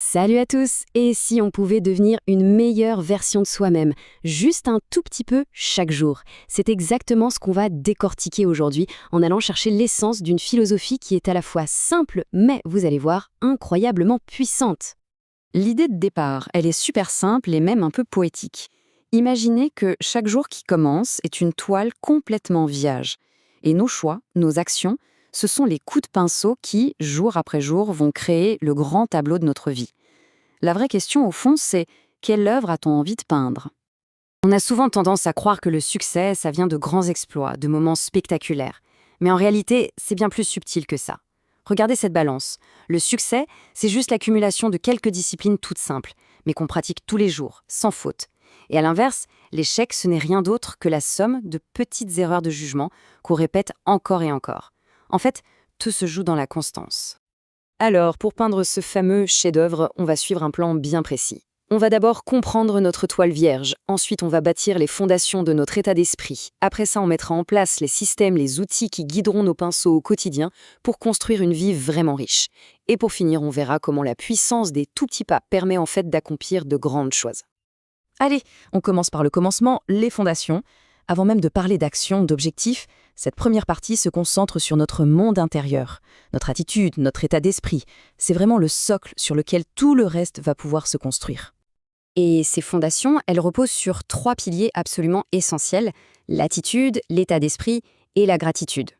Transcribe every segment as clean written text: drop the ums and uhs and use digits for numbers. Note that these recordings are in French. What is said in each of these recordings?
Salut à tous. Et si on pouvait devenir une meilleure version de soi-même, juste un tout petit peu chaque jour? C'est exactement ce qu'on va décortiquer aujourd'hui en allant chercher l'essence d'une philosophie qui est à la fois simple, mais, vous allez voir, incroyablement puissante. L'idée de départ, elle est super simple et même un peu poétique. Imaginez que chaque jour qui commence est une toile complètement vierge. Et nos choix, nos actions, ce sont les coups de pinceau qui, jour après jour, vont créer le grand tableau de notre vie. La vraie question, au fond, c'est quelle œuvre a-t-on envie de peindre? On a souvent tendance à croire que le succès, ça vient de grands exploits, de moments spectaculaires. Mais en réalité, c'est bien plus subtil que ça. Regardez cette balance. Le succès, c'est juste l'accumulation de quelques disciplines toutes simples, mais qu'on pratique tous les jours, sans faute. Et à l'inverse, l'échec, ce n'est rien d'autre que la somme de petites erreurs de jugement qu'on répète encore et encore. En fait, tout se joue dans la constance. Alors, pour peindre ce fameux chef-d'œuvre, on va suivre un plan bien précis. On va d'abord comprendre notre toile vierge, ensuite on va bâtir les fondations de notre état d'esprit. Après ça, on mettra en place les systèmes, les outils qui guideront nos pinceaux au quotidien pour construire une vie vraiment riche. Et pour finir, on verra comment la puissance des tout petits pas permet en fait d'accomplir de grandes choses. Allez, on commence par le commencement, les fondations. Avant même de parler d'action, d'objectifs, cette première partie se concentre sur notre monde intérieur, notre attitude, notre état d'esprit. C'est vraiment le socle sur lequel tout le reste va pouvoir se construire. Et ces fondations, elles reposent sur 3 piliers absolument essentiels, l'attitude, l'état d'esprit et la gratitude.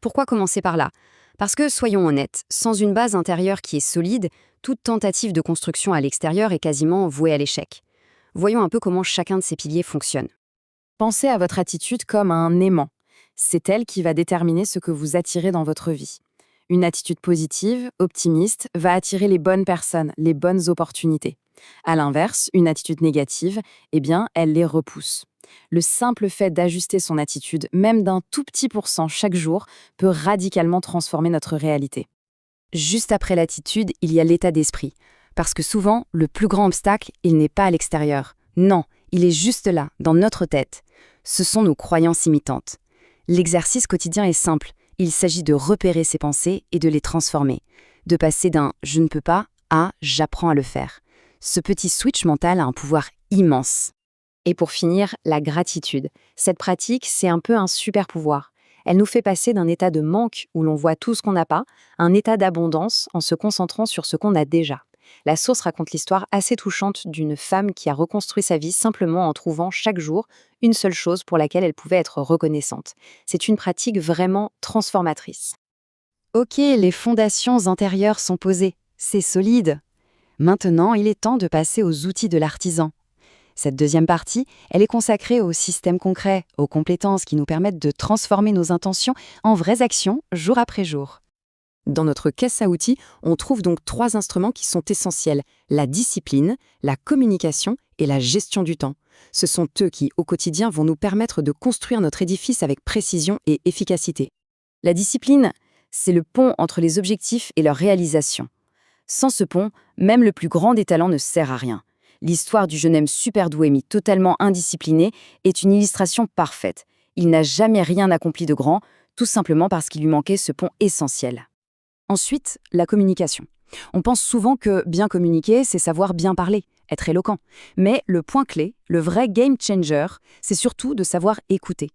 Pourquoi commencer par là? Parce que, soyons honnêtes, sans une base intérieure qui est solide, toute tentative de construction à l'extérieur est quasiment vouée à l'échec. Voyons un peu comment chacun de ces piliers fonctionne. Pensez à votre attitude comme un aimant. C'est elle qui va déterminer ce que vous attirez dans votre vie. Une attitude positive, optimiste, va attirer les bonnes personnes, les bonnes opportunités. À l'inverse, une attitude négative, eh bien, elle les repousse. Le simple fait d'ajuster son attitude, même d'un tout petit pourcent chaque jour, peut radicalement transformer notre réalité. Juste après l'attitude, il y a l'état d'esprit. Parce que souvent, le plus grand obstacle, il n'est pas à l'extérieur. Non, il est juste là, dans notre tête. Ce sont nos croyances imitantes. L'exercice quotidien est simple. Il s'agit de repérer ses pensées et de les transformer. De passer d'un « je ne peux pas » à « j'apprends à le faire ». Ce petit switch mental a un pouvoir immense. Et pour finir, la gratitude. Cette pratique, c'est un peu un super pouvoir. Elle nous fait passer d'un état de manque où l'on voit tout ce qu'on n'a pas, à un état d'abondance en se concentrant sur ce qu'on a déjà. La source raconte l'histoire assez touchante d'une femme qui a reconstruit sa vie simplement en trouvant chaque jour une seule chose pour laquelle elle pouvait être reconnaissante. C'est une pratique vraiment transformatrice. Ok, les fondations intérieures sont posées. C'est solide. Maintenant, il est temps de passer aux outils de l'artisan. Cette deuxième partie, elle est consacrée aux systèmes concrets, aux compétences qui nous permettent de transformer nos intentions en vraies actions jour après jour. Dans notre caisse à outils, on trouve donc 3 instruments qui sont essentiels: la discipline, la communication et la gestion du temps. Ce sont eux qui, au quotidien, vont nous permettre de construire notre édifice avec précision et efficacité. La discipline, c'est le pont entre les objectifs et leur réalisation. Sans ce pont, même le plus grand des talents ne sert à rien. L'histoire du jeune homme super doué mais totalement indiscipliné est une illustration parfaite. Il n'a jamais rien accompli de grand, tout simplement parce qu'il lui manquait ce pont essentiel. Ensuite, la communication. On pense souvent que bien communiquer, c'est savoir bien parler, être éloquent. Mais le point clé, le vrai game changer, c'est surtout de savoir écouter.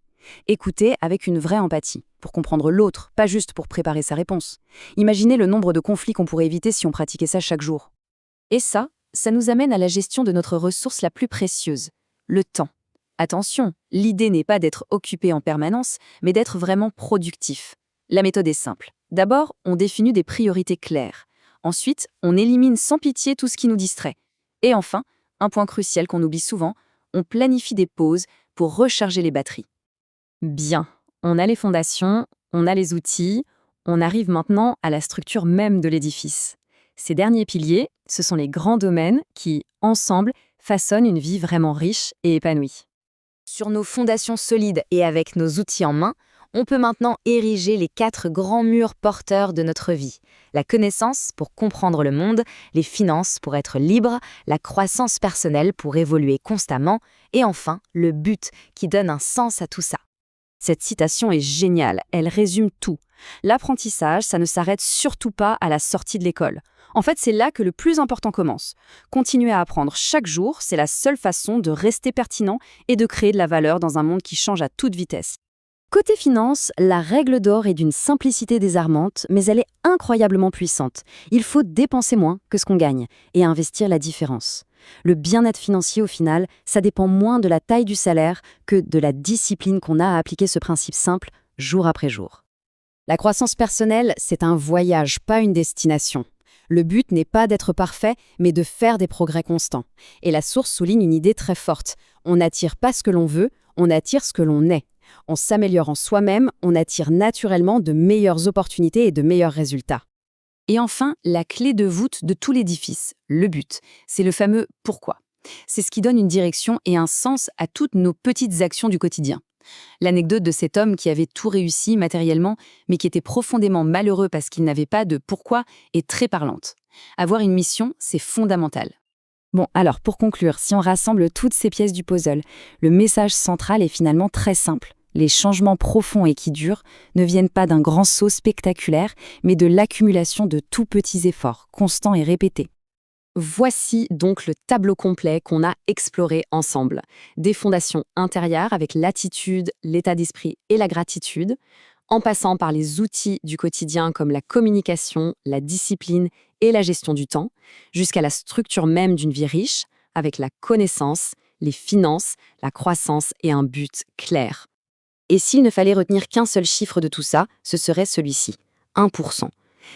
Écouter avec une vraie empathie, pour comprendre l'autre, pas juste pour préparer sa réponse. Imaginez le nombre de conflits qu'on pourrait éviter si on pratiquait ça chaque jour. Et ça nous amène à la gestion de notre ressource la plus précieuse, le temps. Attention, l'idée n'est pas d'être occupé en permanence, mais d'être vraiment productif. La méthode est simple. D'abord, on définit des priorités claires. Ensuite, on élimine sans pitié tout ce qui nous distrait. Et enfin, un point crucial qu'on oublie souvent, on planifie des pauses pour recharger les batteries. Bien, on a les fondations, on a les outils, on arrive maintenant à la structure même de l'édifice. Ces derniers piliers, ce sont les grands domaines qui, ensemble, façonnent une vie vraiment riche et épanouie. Sur nos fondations solides et avec nos outils en main, on peut maintenant ériger les 4 grands murs porteurs de notre vie. La connaissance pour comprendre le monde, les finances pour être libre, la croissance personnelle pour évoluer constamment, et enfin, le but qui donne un sens à tout ça. Cette citation est géniale, elle résume tout. L'apprentissage, ça ne s'arrête surtout pas à la sortie de l'école. En fait, c'est là que le plus important commence. Continuer à apprendre chaque jour, c'est la seule façon de rester pertinent et de créer de la valeur dans un monde qui change à toute vitesse. Côté finance, la règle d'or est d'une simplicité désarmante, mais elle est incroyablement puissante. Il faut dépenser moins que ce qu'on gagne et investir la différence. Le bien-être financier, au final, ça dépend moins de la taille du salaire que de la discipline qu'on a à appliquer ce principe simple jour après jour. La croissance personnelle, c'est un voyage, pas une destination. Le but n'est pas d'être parfait, mais de faire des progrès constants. Et la source souligne une idée très forte. On n'attire pas ce que l'on veut, on attire ce que l'on est. En s'améliorant soi-même, on attire naturellement de meilleures opportunités et de meilleurs résultats. Et enfin, la clé de voûte de tout l'édifice, le but, c'est le fameux « pourquoi ». C'est ce qui donne une direction et un sens à toutes nos petites actions du quotidien. L'anecdote de cet homme qui avait tout réussi matériellement, mais qui était profondément malheureux parce qu'il n'avait pas de pourquoi est très parlante. Avoir une mission, c'est fondamental. Bon, alors pour conclure, si on rassemble toutes ces pièces du puzzle, le message central est finalement très simple. Les changements profonds et qui durent ne viennent pas d'un grand saut spectaculaire, mais de l'accumulation de tout petits efforts, constants et répétés. Voici donc le tableau complet qu'on a exploré ensemble. Des fondations intérieures avec l'attitude, l'état d'esprit et la gratitude, en passant par les outils du quotidien comme la communication, la discipline et la gestion du temps, jusqu'à la structure même d'une vie riche, avec la connaissance, les finances, la croissance et un but clair. Et s'il ne fallait retenir qu'un seul chiffre de tout ça, ce serait celui-ci, 1%.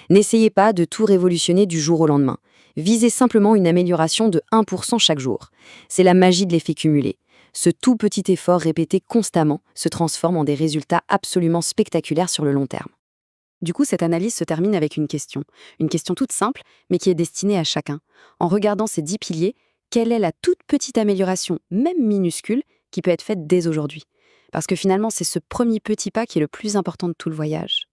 N'essayez pas de tout révolutionner du jour au lendemain. Visez simplement une amélioration de 1% chaque jour. C'est la magie de l'effet cumulé. Ce tout petit effort répété constamment se transforme en des résultats absolument spectaculaires sur le long terme. Du coup, cette analyse se termine avec une question toute simple, mais qui est destinée à chacun. En regardant ces 10 piliers, quelle est la toute petite amélioration, même minuscule, qui peut être faite dès aujourd'hui ? Parce que finalement, c'est ce premier petit pas qui est le plus important de tout le voyage.